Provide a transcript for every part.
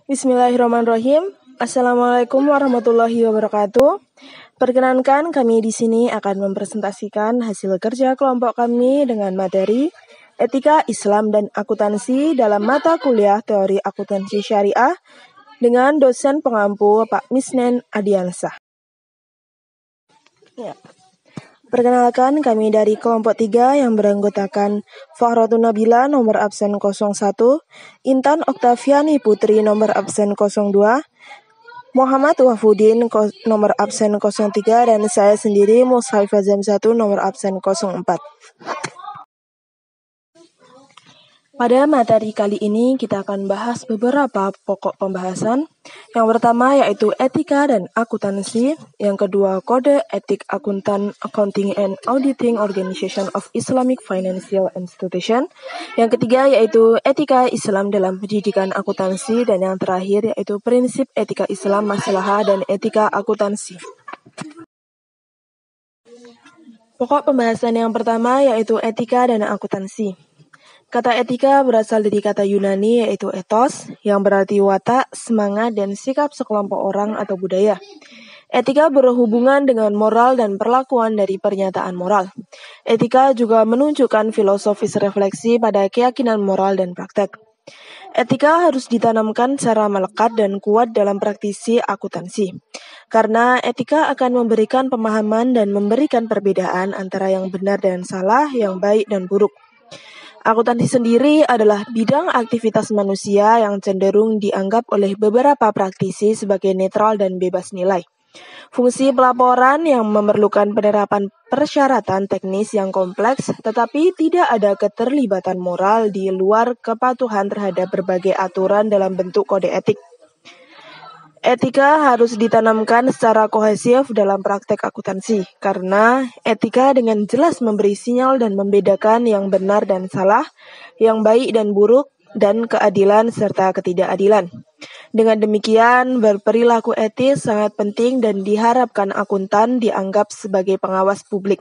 Bismillahirrahmanirrahim. Assalamualaikum warahmatullahi wabarakatuh. Perkenankan kami di sini akan mempresentasikan hasil kerja kelompok kami dengan materi Etika Islam dan Akuntansi dalam mata kuliah Teori Akuntansi Syariah dengan dosen pengampu Pak Misnen Adiansah. Ya. Perkenalkan kami dari kelompok 3 yang beranggotakan Fahrotun Nabila nomor absen 01, Intan Oktaviani Putri nomor absen 02, Muhammad Wafuddin nomor absen 03, dan saya sendiri Mushaf Azam 1 nomor absen 04. Pada materi kali ini kita akan bahas beberapa pokok pembahasan. Yang pertama yaitu etika dan akuntansi, yang kedua kode etik akuntan Accounting and Auditing Organization of Islamic Financial Institution, yang ketiga yaitu etika Islam dalam pendidikan akuntansi, dan yang terakhir yaitu prinsip etika Islam maslahah dan etika akuntansi. Pokok pembahasan yang pertama yaitu etika dan akuntansi. Kata etika berasal dari kata Yunani yaitu ethos, yang berarti watak, semangat, dan sikap sekelompok orang atau budaya. Etika berhubungan dengan moral dan perlakuan dari pernyataan moral. Etika juga menunjukkan filosofis refleksi pada keyakinan moral dan praktek. Etika harus ditanamkan secara melekat dan kuat dalam praktisi akuntansi, karena etika akan memberikan pemahaman dan memberikan perbedaan antara yang benar dan salah, yang baik dan buruk. Akuntansi sendiri adalah bidang aktivitas manusia yang cenderung dianggap oleh beberapa praktisi sebagai netral dan bebas nilai. Fungsi pelaporan yang memerlukan penerapan persyaratan teknis yang kompleks, tetapi tidak ada keterlibatan moral di luar kepatuhan terhadap berbagai aturan dalam bentuk kode etik. Etika harus ditanamkan secara kohesif dalam praktek akuntansi, karena etika dengan jelas memberi sinyal dan membedakan yang benar dan salah, yang baik dan buruk, dan keadilan serta ketidakadilan. Dengan demikian, berperilaku etis sangat penting dan diharapkan akuntan dianggap sebagai pengawas publik.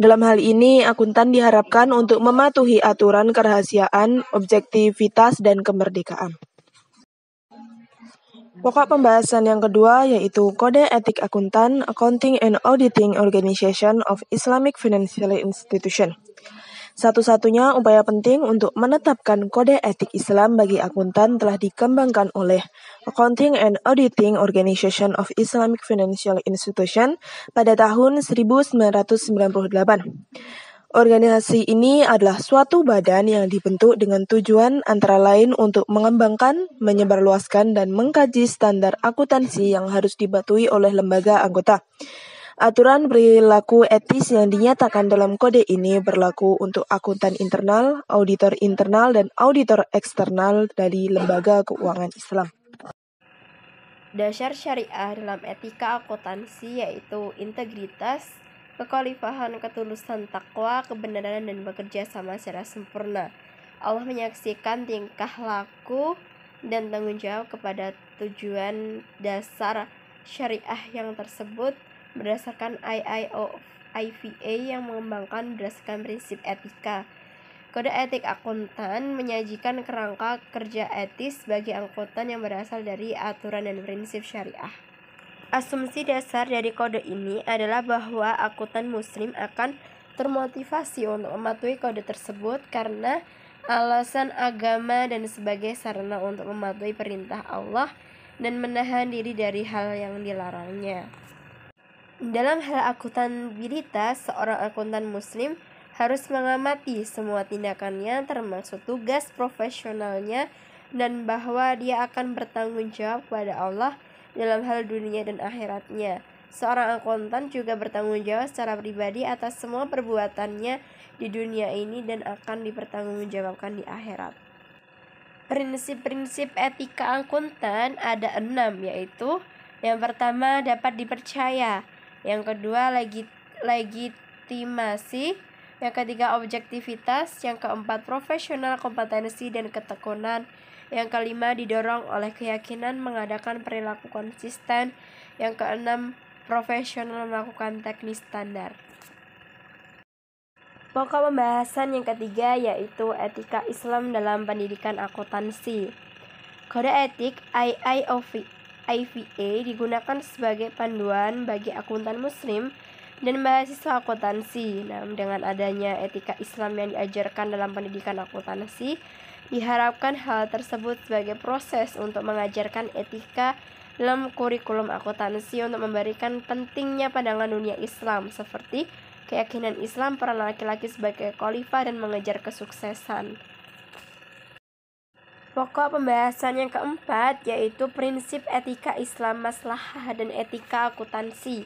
Dalam hal ini, akuntan diharapkan untuk mematuhi aturan kerahasiaan, objektivitas, dan kemerdekaan. Pokok pembahasan yang kedua yaitu Kode Etik Akuntan Accounting and Auditing Organization of Islamic Financial Institution. Satu-satunya upaya penting untuk menetapkan kode etik Islam bagi akuntan telah dikembangkan oleh Accounting and Auditing Organization of Islamic Financial Institution pada tahun 1998. Organisasi ini adalah suatu badan yang dibentuk dengan tujuan antara lain untuk mengembangkan, menyebarluaskan, dan mengkaji standar akuntansi yang harus dipatuhi oleh lembaga anggota. Aturan perilaku etis yang dinyatakan dalam kode ini berlaku untuk akuntan internal, auditor internal, dan auditor eksternal dari lembaga keuangan Islam. Dasar syariah dalam etika akuntansi yaitu integritas, kekhalifahan, ketulusan, takwa, kebenaran, dan bekerja sama secara sempurna. Allah menyaksikan tingkah laku dan tanggung jawab kepada tujuan dasar syariah yang tersebut berdasarkan IIOIVA yang mengembangkan berdasarkan prinsip etika. Kode etik akuntan menyajikan kerangka kerja etis bagi akuntan yang berasal dari aturan dan prinsip syariah. Asumsi dasar dari kode ini adalah bahwa akuntan muslim akan termotivasi untuk mematuhi kode tersebut karena alasan agama dan sebagai sarana untuk mematuhi perintah Allah dan menahan diri dari hal yang dilarangnya. Dalam hal akuntabilitas, seorang akuntan muslim harus mengamati semua tindakannya termasuk tugas profesionalnya dan bahwa dia akan bertanggung jawab kepada Allah dalam hal dunia dan akhiratnya. Seorang akuntan juga bertanggung jawab secara pribadi atas semua perbuatannya di dunia ini dan akan dipertanggungjawabkan di akhirat. Prinsip-prinsip etika akuntan ada 6, yaitu yang pertama dapat dipercaya, yang kedua legitimasi, yang ketiga objektivitas, yang keempat profesional, kompetensi, dan ketekunan, yang kelima didorong oleh keyakinan mengadakan perilaku konsisten, yang keenam profesional melakukan teknis standar. Pokok pembahasan yang ketiga yaitu etika Islam dalam pendidikan akuntansi. Kode etik IIVA digunakan sebagai panduan bagi akuntan muslim dan mahasiswa akuntansi. Nah, dengan adanya etika Islam yang diajarkan dalam pendidikan akuntansi, diharapkan hal tersebut sebagai proses untuk mengajarkan etika dalam kurikulum akuntansi untuk memberikan pentingnya pandangan dunia Islam seperti keyakinan Islam peran laki-laki sebagai khalifah dan mengejar kesuksesan. Pokok pembahasan yang keempat yaitu prinsip etika Islam, maslahah, dan etika akuntansi.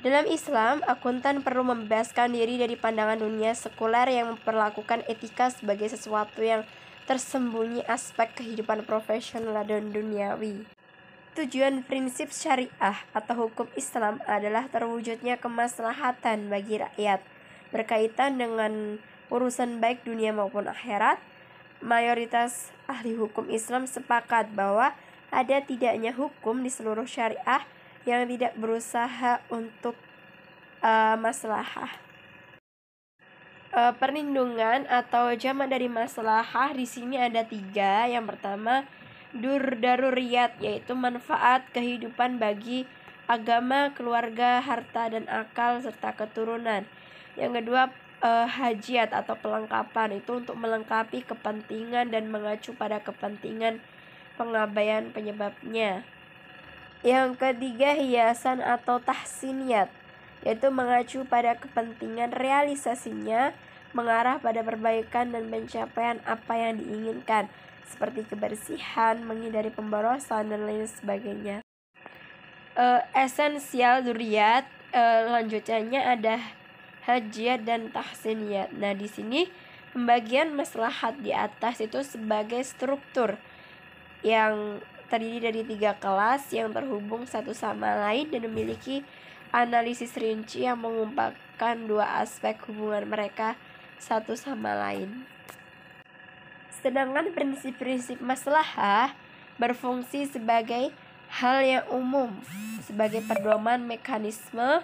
Dalam Islam, akuntan perlu membebaskan diri dari pandangan dunia sekuler yang memperlakukan etika sebagai sesuatu yang tersembunyi aspek kehidupan profesional dan duniawi. Tujuan prinsip syariah atau hukum Islam adalah terwujudnya kemaslahatan bagi rakyat berkaitan dengan urusan baik dunia maupun akhirat. Mayoritas ahli hukum Islam sepakat bahwa ada tidaknya hukum di seluruh syariah yang tidak berusaha untuk maslahah. Perlindungan atau jamak dari maslahah di sini ada 3. Yang pertama, daruriyat, yaitu manfaat kehidupan bagi agama, keluarga, harta dan akal serta keturunan. Yang kedua, hajiat atau pelengkapan, itu untuk melengkapi kepentingan dan mengacu pada kepentingan pengabaian penyebabnya. Yang ketiga, hiasan atau tahsiniyat, yaitu mengacu pada kepentingan realisasinya, mengarah pada perbaikan dan pencapaian apa yang diinginkan, seperti kebersihan, menghindari pemborosan dan lain sebagainya. Esensial dzurriyyat, lanjutannya ada hajiat dan tahsiniyat. Nah, di sini pembagian maslahat di atas itu sebagai struktur yang terdiri dari 3 kelas yang terhubung satu sama lain dan memiliki analisis rinci yang mengumpulkan 2 aspek hubungan mereka satu sama lain. Sedangkan prinsip-prinsip maslahah berfungsi sebagai hal yang umum, sebagai pedoman mekanisme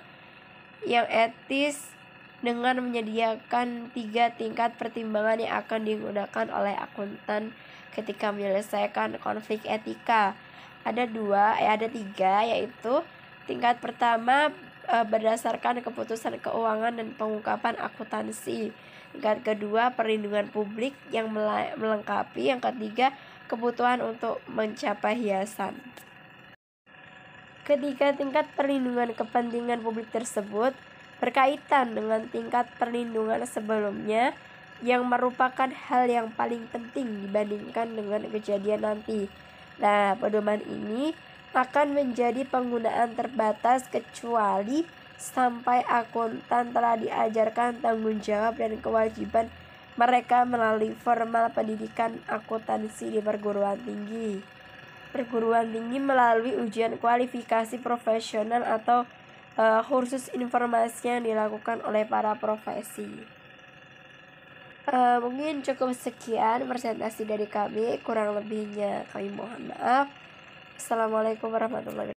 yang etis dengan menyediakan 3 tingkat pertimbangan yang akan digunakan oleh akuntan ketika menyelesaikan konflik etika. Ada 3, yaitu tingkat pertama berdasarkan keputusan keuangan dan pengungkapan akuntansi. Tingkat kedua, perlindungan publik yang melengkapi. Yang ketiga, kebutuhan untuk mencapai hiasan. Ketiga tingkat perlindungan kepentingan publik tersebut berkaitan dengan tingkat perlindungan sebelumnya yang merupakan hal yang paling penting dibandingkan dengan kejadian nanti. Nah, pedoman ini akan menjadi penggunaan terbatas kecuali sampai akuntan telah diajarkan tanggung jawab dan kewajiban mereka melalui formal pendidikan akuntansi di perguruan tinggi. Perguruan tinggi melalui ujian kualifikasi profesional atau kursus informasi yang dilakukan oleh para profesi. Mungkin cukup sekian presentasi dari kami, kurang lebihnya kami mohon maaf. Assalamualaikum warahmatullahi wabarakatuh.